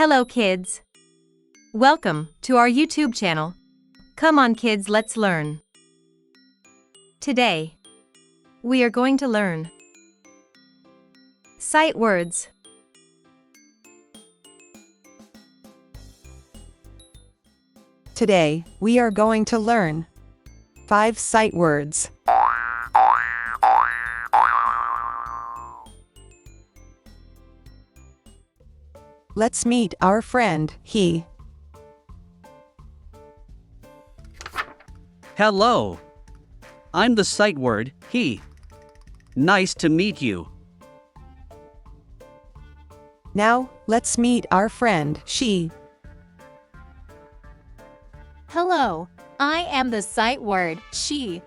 Hello kids! Welcome to our YouTube channel. Come on kids, let's learn. Today, we are going to learn sight words. Today, we are going to learn 5 sight words. Let's meet our friend, he. Hello. I'm the sight word, he. Nice to meet you. Now, let's meet our friend, she. Hello, I am the sight word, she.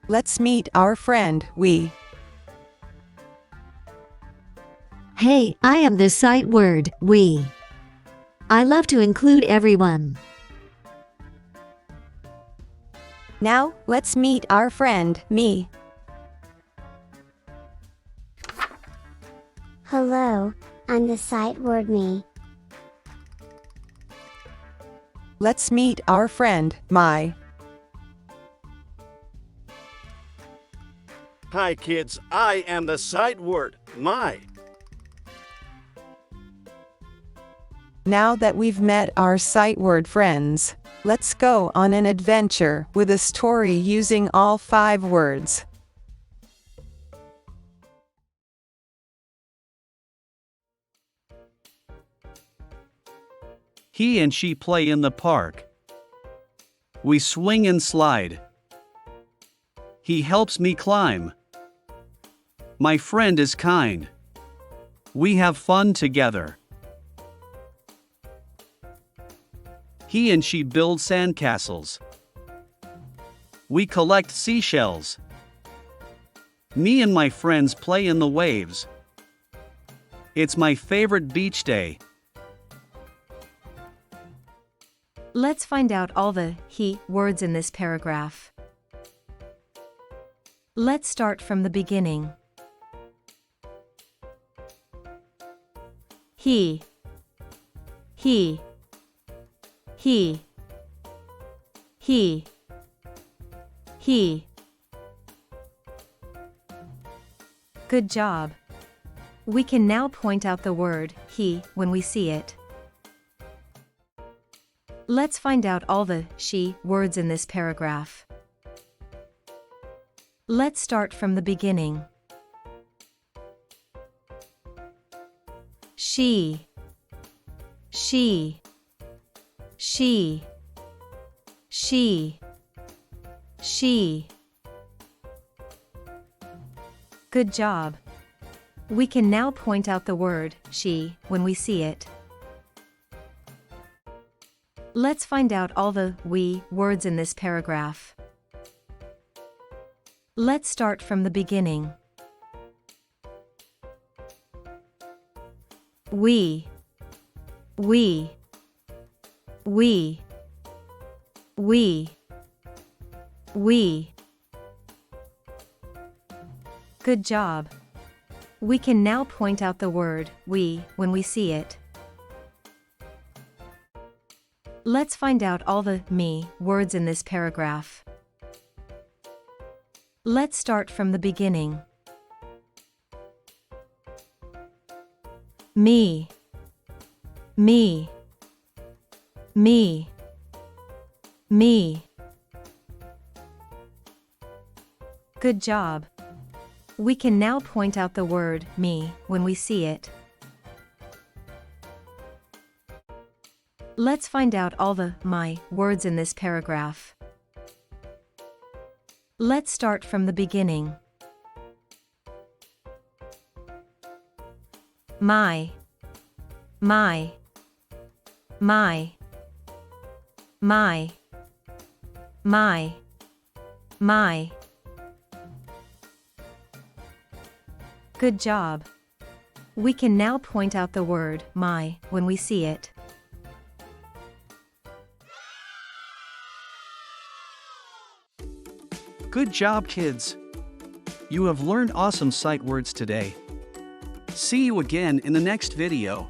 Let's meet our friend, we. Hey, I am the sight word, we. I love to include everyone. Now, let's meet our friend, me. Hello, I'm the sight word me. Let's meet our friend, my. Hi kids, I am the sight word, my. Now that we've met our sight word friends, let's go on an adventure with a story using all 5 words. He and she play in the park. We swing and slide. He helps me climb. My friend is kind. We have fun together. He and she build sandcastles. We collect seashells. Me and my friends play in the waves. It's my favorite beach day. Let's find out all the he words in this paragraph. Let's start from the beginning. He. He. He. He. He. Good job. We can now point out the word he when we see it. Let's find out all the she words in this paragraph. Let's start from the beginning. She. She. She. She. She. Good job. We can now point out the word she when we see it. Let's find out all the we words in this paragraph. Let's start from the beginning. We. We. We. We. We. Good job. We can now point out the word we when we see it. Let's find out all the me words in this paragraph. Let's start from the beginning. Me. Me. Me. Me. Good job. We can now point out the word me when we see it. Let's find out all the my words in this paragraph. Let's start from the beginning. My. My. My. My. My. My. Good job. We can now point out the word my when we see it. Good job, kids. You have learned awesome sight words today. See you again in the next video.